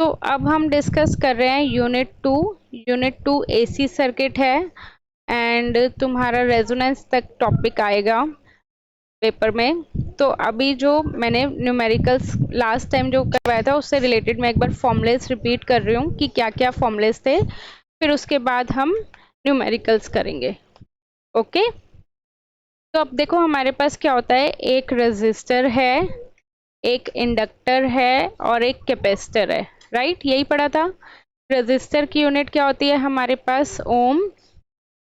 तो अब हम डिस्कस कर रहे हैं यूनिट 2 एसी सर्किट है एंड तुम्हारा रेजोनेंस तक टॉपिक आएगा पेपर में। तो अभी जो मैंने न्यूमेरिकल्स लास्ट टाइम जो करवाया था उससे रिलेटेड मैं एक बार फॉर्मूलेस रिपीट कर रही हूँ कि क्या क्या फॉर्मूलेस थे, फिर उसके बाद हम न्यूमेरिकल्स करेंगे। ओके, तो अब देखो हमारे पास क्या होता है, एक रेजिस्टर है, एक इंडक्टर है और एक कैपेसिटर है। राइट, यही पढ़ा था। रेजिस्टर की यूनिट क्या होती है हमारे पास, ओम।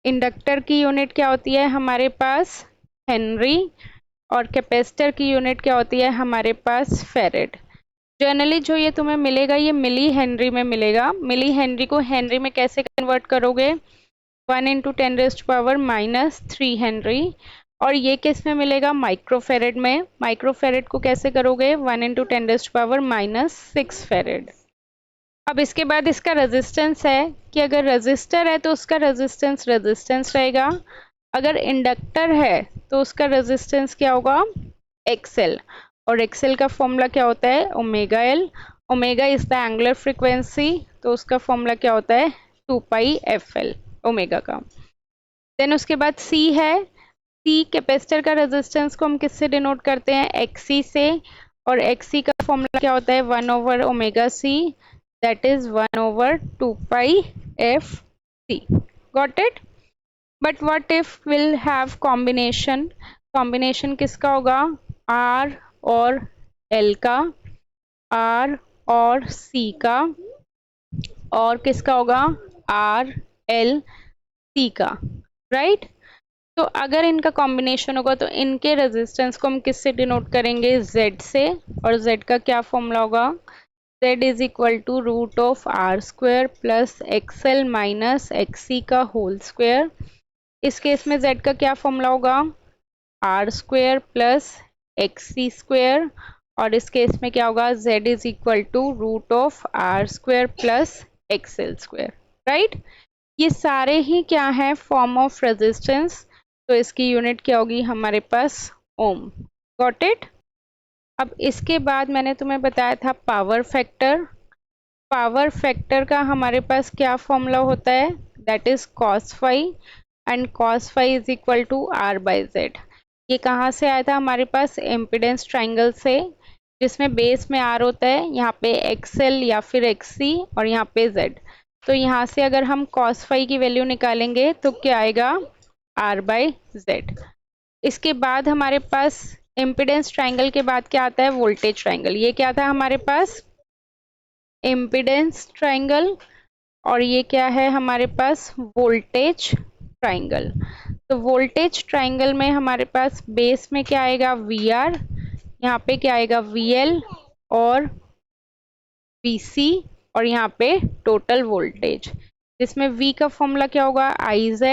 इंडक्टर की यूनिट क्या होती है हमारे पास, हेनरी। और कैपेसिटर की यूनिट क्या होती है हमारे पास, फेरेड। जनरली जो ये तुम्हें मिलेगा ये मिली हेनरी में मिलेगा। मिली हेनरी को हेनरी में कैसे कन्वर्ट करोगे, 1 × 10⁻³ हेनरी। और ये किस में मिलेगा, माइक्रोफेरेड में। माइक्रोफेरेड को कैसे करोगे, 1 × 10⁻⁻6 फेरेड। अब इसके बाद इसका रेजिस्टेंस है कि अगर रेजिस्टर है तो उसका रेजिस्टेंस रहेगा, अगर इंडक्टर है तो उसका रेजिस्टेंस क्या होगा, एक्सएल। और एक्सएल का फॉर्मूला क्या होता है, omega L. Omega is the angular frequency, तो उसका फॉर्मूला क्या होता है, 2πfl ओमेगा का। देन उसके बाद सी है, सी कैपेसिटर का रेजिस्टेंस को हम किससे डिनोट करते हैं, एक्सी से। और एक्सी का फॉर्मूला क्या होता है, 1/ωc, that is 1/2πfc। Got it. But what if will have combination, combination किसका होगा, आर और एल का, आर और सी का, और किसका होगा, आर एल सी का। राइट, तो अगर इनका कॉम्बिनेशन होगा तो इनके रेजिस्टेंस को हम किससे डिनोट करेंगे, Z से। और Z का क्या फॉर्मूला होगा, Z is equal to √r² plus XL minus XC का होल स्क्वायर। इस केस में Z का क्या फॉर्मूला होगा, r² प्लस XC²। और इस केस में क्या होगा, Z is equal to √r² plus XL²। Right, ये सारे ही क्या है, फॉर्म ऑफ रेजिस्टेंस। तो इसकी यूनिट क्या होगी हमारे पास, ओम। Got it. अब इसके बाद मैंने तुम्हें बताया था पावर फैक्टर। पावर फैक्टर का हमारे पास क्या फॉर्मूला होता है, that is cos phi, and cos phi is equal to r/z। ये कहाँ से आया था हमारे पास, इम्पीडेंस ट्राइंगल से, जिसमें बेस में r होता है, यहाँ पे XL या फिर XC और यहाँ पे Z। तो यहाँ से अगर हम cos फाई की वैल्यू निकालेंगे तो क्या आएगा, r/z। इसके बाद हमारे पास इम्पीडेंस ट्राइंगल के बाद क्या आता है, वोल्टेज ट्राइंगल। ये क्या था हमारे पास, इम्पीडेंस ट्राइंगल, और ये क्या है हमारे पास, वोल्टेज ट्राइंगल। तो वोल्टेज ट्राइंगल में हमारे पास बेस में क्या आएगा, VR, यहाँ पे क्या आएगा, VL और VC, और यहाँ पे टोटल वोल्टेज, जिसमें V का फॉर्मूला क्या होगा, IZ।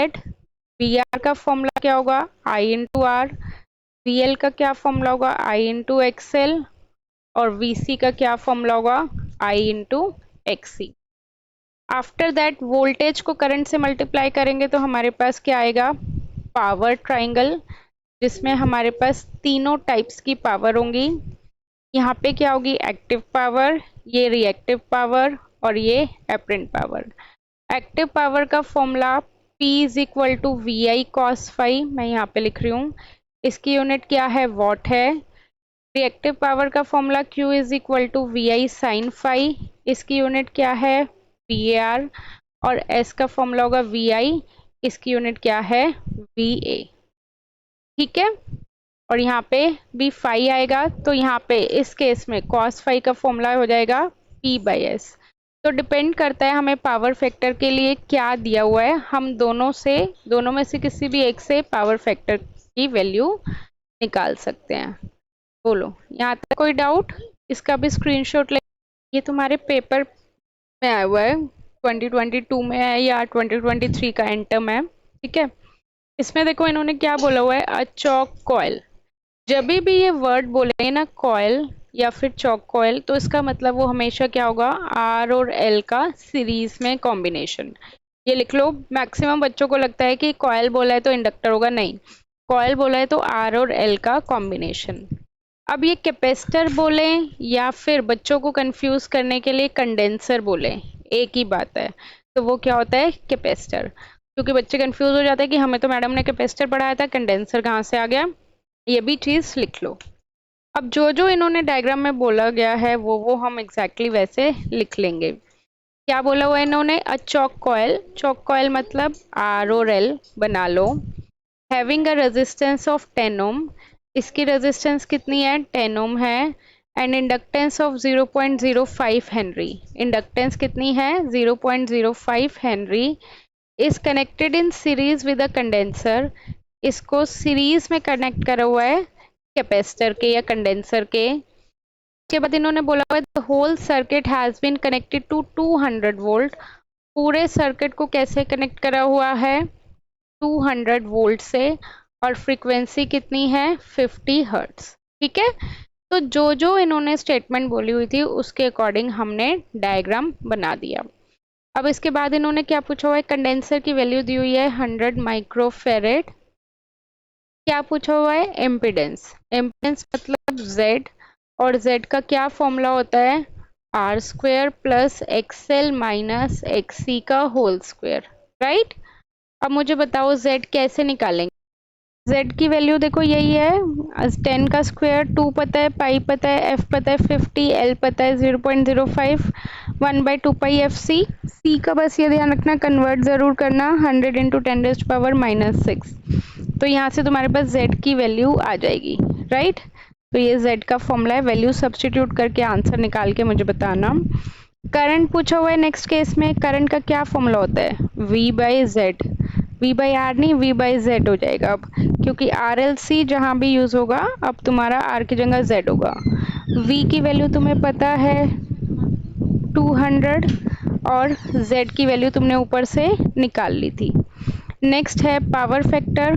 VR का फॉर्मूला क्या होगा, I × R। VL का क्या फॉर्मूला होगा, I × XL। और VC का क्या फॉर्मूला होगा, I × XC। After that voltage को करंट से मल्टीप्लाई करेंगे तो हमारे पास क्या आएगा, पावर ट्राइंगल, जिसमें हमारे पास तीनों टाइप्स की पावर होंगी। यहाँ पे क्या होगी, एक्टिव पावर, ये रिएक्टिव पावर, और ये एपरेंट पावर। एक्टिव पावर का formula P is equal to VI cos phi, मैं यहाँ पे लिख रही हूँ, इसकी यूनिट क्या है, वॉट है। रिएक्टिव पावर का formula Q is equal to VI sin phi, इसकी यूनिट क्या है, VAR। और S का फॉर्मूला होगा VI, इसकी यूनिट क्या है, VA। ठीक है, और यहाँ पे भी फाई आएगा, तो यहाँ पे इस केस में cos फाई का फॉर्मूला हो जाएगा P/S। तो डिपेंड करता है हमें पावर फैक्टर के लिए क्या दिया हुआ है, हम दोनों में से किसी भी एक से पावर फैक्टर की वैल्यू निकाल सकते हैं। बोलो, यहाँ तक कोई डाउट, इसका भी स्क्रीनशॉट ले। ये तुम्हारे पेपर में आया हुआ है, 2022 में है या 2023 का एंड टर्म है। ठीक है, इसमें देखो इन्होंने क्या बोला हुआ है, अ चॉक कॉइल। जब भी ये वर्ड बोले ना, कॉइल या फिर चॉक कॉइल, तो इसका मतलब वो हमेशा क्या होगा, R और L का सीरीज में कॉम्बिनेशन। ये लिख लो, मैक्सिमम बच्चों को लगता है कि कॉइल बोला है तो इंडक्टर होगा, नहीं, कॉइल बोला है तो R और L का कॉम्बिनेशन। अब ये कैपेसिटर बोले या फिर बच्चों को कंफ्यूज करने के लिए कंडेंसर बोले, एक ही बात है। तो वो क्या होता है, कैपेसिटर। क्योंकि बच्चे कंफ्यूज हो जाते हैं कि हमें तो मैडम ने कैपेसिटर पढ़ाया था, कंडेंसर कहाँ से आ गया। ये भी चीज लिख लो। अब जो जो इन्होंने डायग्राम में बोला गया है वो हम एग्जैक्टली वैसे लिख लेंगे। क्या बोला हुआ है इन्होंने, अ चॉक कॉयल मतलब ROL बना लो, हैविंग अ रेजिस्टेंस ऑफ 10 ओम, इसकी रेजिस्टेंस कितनी है, 10 ओम है, and inductance of 0.05 Henry, inductance कितनी है, 0.05 Henry, is connected in series with a condenser, इसको सीरीज में कनेक्ट करा हुआ है कैपेसिटर के या कंडेंसर के। उसके बाद इन्होंने बोला हुआ है the whole circuit has been connected to 200 volt, पूरे सर्किट को कैसे कनेक्ट करा हुआ है, 200 वोल्ट से, और फ्रीक्वेंसी कितनी है, 50 हर्ट्ज। ठीक है, तो जो जो इन्होंने स्टेटमेंट बोली हुई थी उसके अकॉर्डिंग हमने डायग्राम बना दिया। अब इसके बाद इन्होंने क्या पूछा हुआ है, कंडेंसर की वैल्यू दी हुई है 100 माइक्रोफेरेड, क्या पूछा हुआ है, एम्पिडेंस, एम्पिडेंस मतलब Z, और Z का क्या फॉर्मूला होता है, R² plus XL minus XC का होल स्क्वायर, राइट। अब मुझे बताओ Z कैसे निकालेंगे। Z की वैल्यू देखो यही है, 10 का स्क्वायर, 2 पता है, पाई पता है, F पता है 50, L पता है 0.05, 1/2 पाई FC, C का बस ये ध्यान रखना कन्वर्ट ज़रूर करना, 100 इंटू 10⁻⁻6, तो यहाँ से तुम्हारे पास Z की वैल्यू आ जाएगी, राइट। तो ये Z का फॉर्मूला है, वैल्यू सब्स्टिट्यूट करके आंसर निकाल के मुझे बताना। करंट पूछा हुआ है नेक्स्ट केस में, करंट का क्या फॉर्मूला होता है, V/Z, V/R नहीं V/Z हो जाएगा अब, क्योंकि RLC जहाँ भी यूज होगा अब तुम्हारा R की जगह Z होगा। V की वैल्यू तुम्हें पता है 200 और Z की वैल्यू तुमने ऊपर से निकाल ली थी। नेक्स्ट है पावर फैक्टर,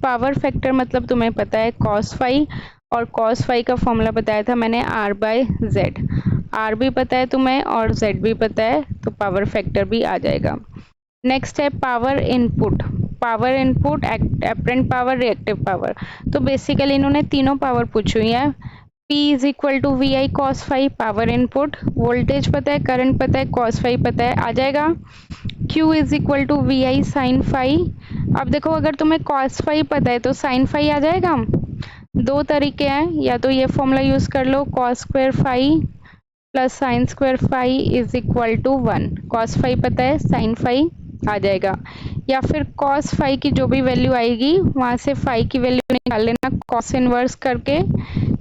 पावर फैक्टर मतलब तुम्हें पता है cos फाई, और cos फाई का फॉर्मूला बताया था मैंने R/Z, R भी पता है तुम्हें और Z भी पता है, तो पावर फैक्टर भी आ जाएगा। नेक्स्ट है power input, power input apparent power, reactive power, तो बेसिकली इन्होंने तीनों पावर पूछी हुई है। P is equal to VI cos phi power input, voltage पता है, करंट पता है, cos फाई पता है, आ जाएगा। Q is equal to VI sin phi, अब देखो अगर तुम्हें cos फाई पता है तो sin फाई आ जाएगा। दो तरीके हैं, या तो ये फॉर्मूला यूज कर लो cos² phi plus sin² phi is equal to 1, cos phi पता है, sin फाई आ जाएगा, या फिर cos फाई की जो भी वैल्यू आएगी वहां से फाई की वैल्यू निकाल लेना cos इनवर्स करके,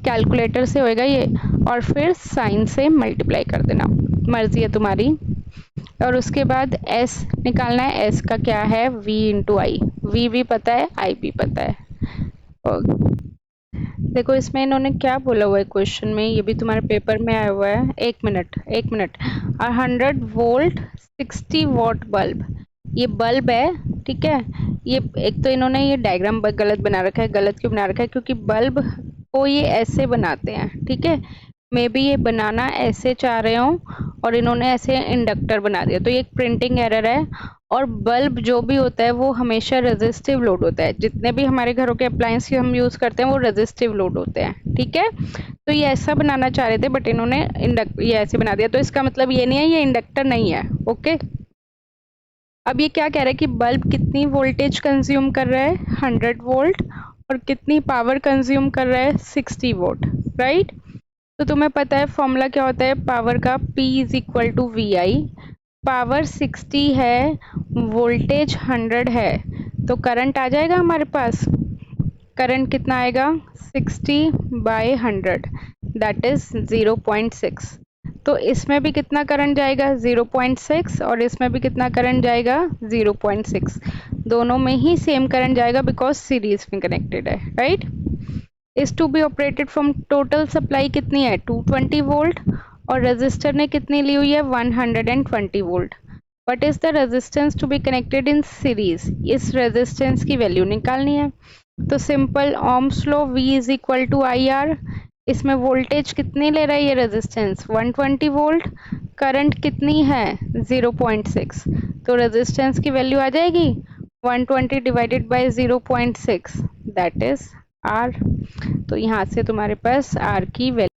कैलकुलेटर से होएगा ये, और फिर sin से मल्टीप्लाई कर देना, मर्जी है तुम्हारी। और उसके बाद S निकालना है, S का क्या है, V इंटू आई, V भी पता है, I भी पता है। और देखो इसमें इन्होंने क्या बोला हुआ है क्वेश्चन में, ये भी तुम्हारे पेपर में आया हुआ है, एक मिनट, 100 वोल्ट 60 वॉट बल्ब, ये बल्ब है, ठीक है। ये एक तो इन्होंने ये डायग्राम गलत बना रखा है, गलत क्यों बना रखा है, क्योंकि बल्ब को ये ऐसे बनाते हैं, ठीक है, मे बी ये बनाना ऐसे चाह रहे हो और इन्होंने ऐसे इंडक्टर बना दिया, तो ये एक प्रिंटिंग एरर है। और बल्ब जो भी होता है वो हमेशा रेजिस्टिव लोड होता है, जितने भी हमारे घरों के अप्लायंस हम यूज करते हैं वो रेजिस्टिव लोड होते हैं, ठीक है। तो ये ऐसा बनाना चाह रहे थे बट इन्होंने ये ऐसे बना दिया, तो इसका मतलब ये नहीं है ये इंडक्टर नहीं है, ओके। अब ये क्या कह रहा है कि बल्ब कितनी वोल्टेज कंज्यूम कर रहा है, 100 वोल्ट, और कितनी पावर कंज्यूम कर रहा है, 60 वोट, राइट। तो तुम्हें पता है फॉर्मूला क्या होता है पावर का, P is equal to VI, power 60 है, वोल्टेज 100 है, तो करंट आ जाएगा हमारे पास, करंट कितना आएगा, 60/100 दैट इज 0.6, तो इसमें भी कितना करंट जाएगा, 0.6, और इसमें भी कितना करंट जाएगा, 0.6, दोनों में ही सेम करंट जाएगा बिकॉज सीरीज में कनेक्टेड है, right. Is to be operated from, total supply कितनी है, 220 वोल्ट, और रेजिस्टर ने कितनी ली हुई है, 120 volt. What is the resistance to be connected in series, इस रेजिस्टेंस की वैल्यू निकालनी है। तो simple Ohm's law, V is equal to IR, इसमें वोल्टेज कितनी ले रहा है ये रेजिस्टेंस, 120 वोल्ट, करंट कितनी है, 0.6, तो रेजिस्टेंस की वैल्यू आ जाएगी 120 divided by 0.6 that is R. तो यहाँ से तुम्हारे पास आर की वैल्यू